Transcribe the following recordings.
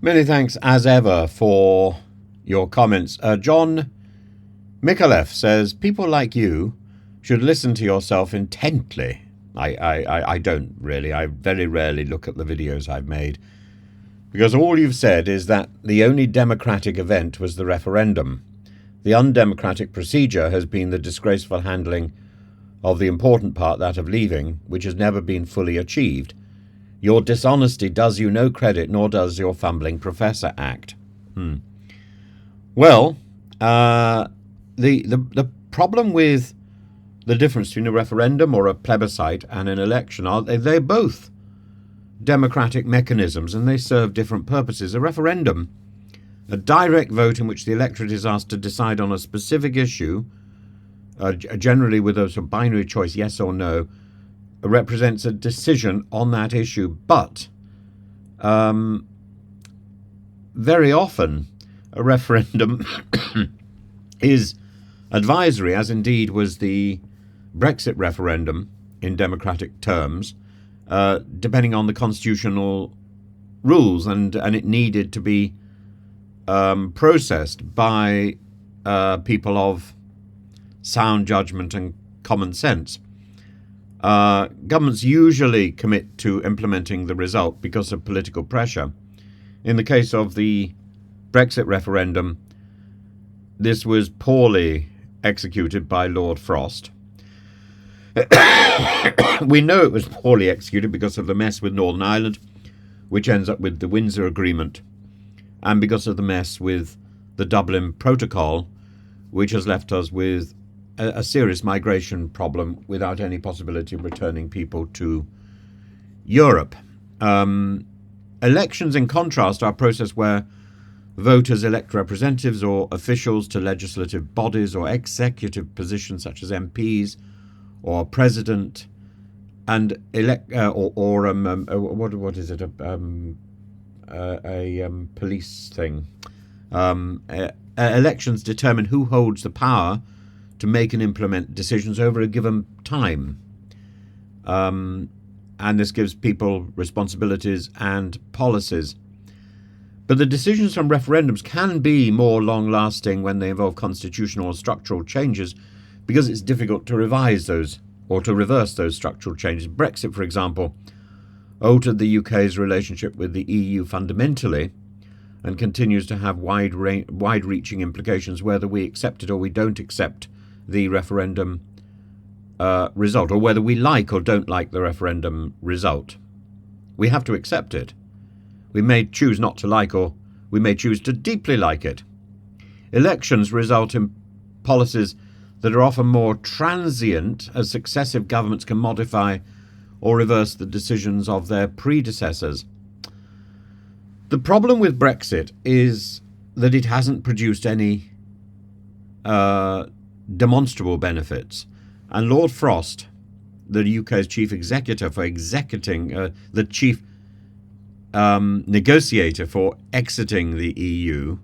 Many thanks, as ever, for your comments. John Mikalev says, people like you should listen to yourself intently. I don't really. I very rarely look at the videos I've made, because all you've said is that the only democratic event was the referendum. The undemocratic procedure has been the disgraceful handling of the important part, that of leaving, which has never been fully achieved. Your dishonesty does you no credit, nor does your fumbling professor act. Well, the problem with the difference between a referendum or a plebiscite and an election are they're both democratic mechanisms, and they serve different purposes. A referendum, a direct vote in which the electorate is asked to decide on a specific issue, generally with a sort of binary choice, yes or no, represents a decision on that issue. But very often a referendum is advisory, as indeed was the Brexit referendum in democratic terms, depending on the constitutional rules, and it needed to be processed by people of sound judgment and common sense. Governments usually commit to implementing the result because of political pressure. In the case of the Brexit referendum, this was poorly executed by Lord Frost. We know it was poorly executed because of the mess with Northern Ireland, which ends up with the Windsor Agreement, and because of the mess with the Dublin Protocol, which has left us with a serious migration problem without any possibility of returning people to Europe. Elections, in contrast, are a process where voters elect representatives or officials to legislative bodies or executive positions such as MPs or president, and what is it? A police thing. Elections determine who holds the power to make and implement decisions over a given time. And this gives people responsibilities and policies. But the decisions from referendums can be more long-lasting when they involve constitutional or structural changes, because it's difficult to revise those or to reverse those structural changes. Brexit, for example, altered the UK's relationship with the EU fundamentally and continues to have wide-reaching implications whether we accept it or we don't accept the referendum result, or whether we like or don't like the referendum result. We have to accept it. We may choose not to like, or we may choose to deeply like it. Elections result in policies that are often more transient, as successive governments can modify or reverse the decisions of their predecessors. The problem with Brexit is that it hasn't produced any demonstrable benefits. And Lord Frost, the UK's chief executor for executing, the chief negotiator for exiting the EU,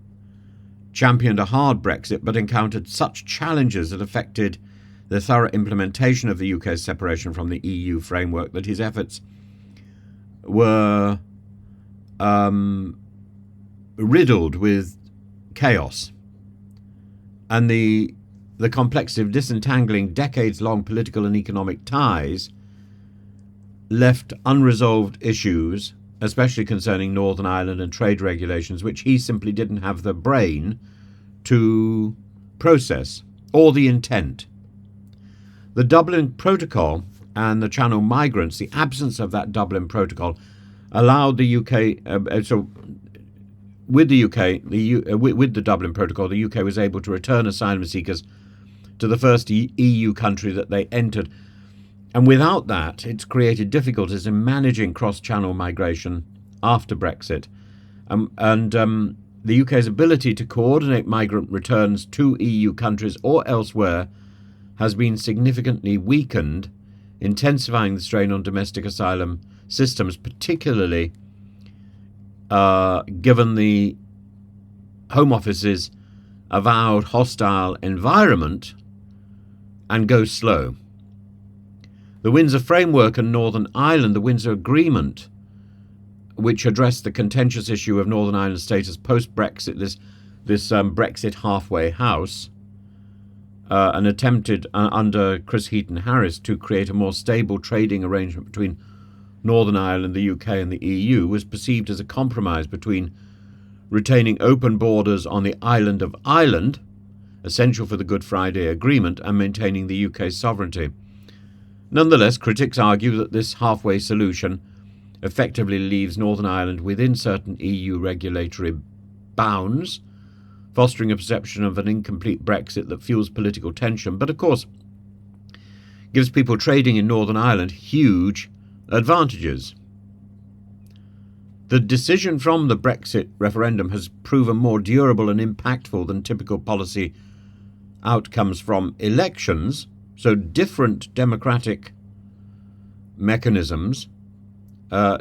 championed a hard Brexit, but encountered such challenges that affected the thorough implementation of the UK's separation from the EU framework that his efforts were riddled with chaos. And the complexity of disentangling decades-long political and economic ties left unresolved issues, especially concerning Northern Ireland and trade regulations, which he simply didn't have the brain to process, or the intent. The Dublin Protocol and the Channel migrants, the absence of that Dublin Protocol, allowed the UK, with the Dublin Protocol, the UK was able to return asylum seekers to the first EU country that they entered. And without that, it's created difficulties in managing cross-channel migration after Brexit. The UK's ability to coordinate migrant returns to EU countries or elsewhere has been significantly weakened, intensifying the strain on domestic asylum systems, particularly given the Home Office's avowed hostile environment and go slow. The Windsor Framework and Northern Ireland, the Windsor Agreement, which addressed the contentious issue of Northern Ireland's status post-Brexit, this Brexit halfway house, and attempted under Chris Heaton-Harris to create a more stable trading arrangement between Northern Ireland, the UK and the EU, was perceived as a compromise between retaining open borders on the island of Ireland, essential for the Good Friday Agreement, and maintaining the UK's sovereignty. Nonetheless, critics argue that this halfway solution effectively leaves Northern Ireland within certain EU regulatory bounds, fostering a perception of an incomplete Brexit that fuels political tension, but of course gives people trading in Northern Ireland huge advantages. The decision from the Brexit referendum has proven more durable and impactful than typical policy outcomes from elections, so different democratic mechanisms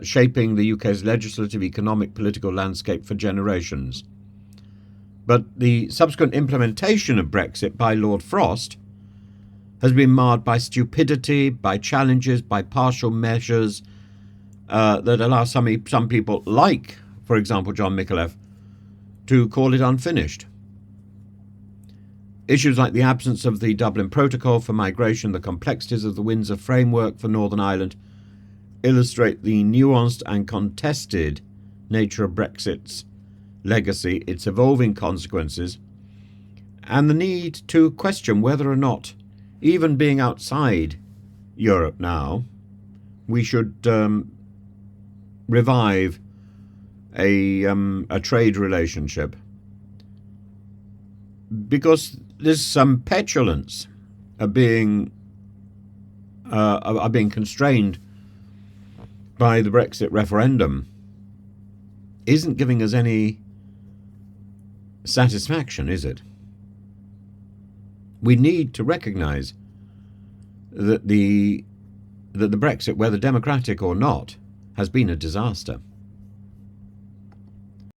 shaping the UK's legislative, economic, political landscape for generations. But the subsequent implementation of Brexit by Lord Frost has been marred by stupidity, by challenges, by partial measures that allow some people, like, for example, John Micallef, to call it unfinished. Issues like the absence of the Dublin Protocol for migration, the complexities of the Windsor Framework for Northern Ireland, illustrate the nuanced and contested nature of Brexit's legacy, its evolving consequences, and the need to question whether or not, even being outside Europe now, we should revive a trade relationship, because there's some petulance of being constrained by the Brexit referendum isn't giving us any satisfaction, is it? We need to recognise that the Brexit, whether democratic or not, has been a disaster.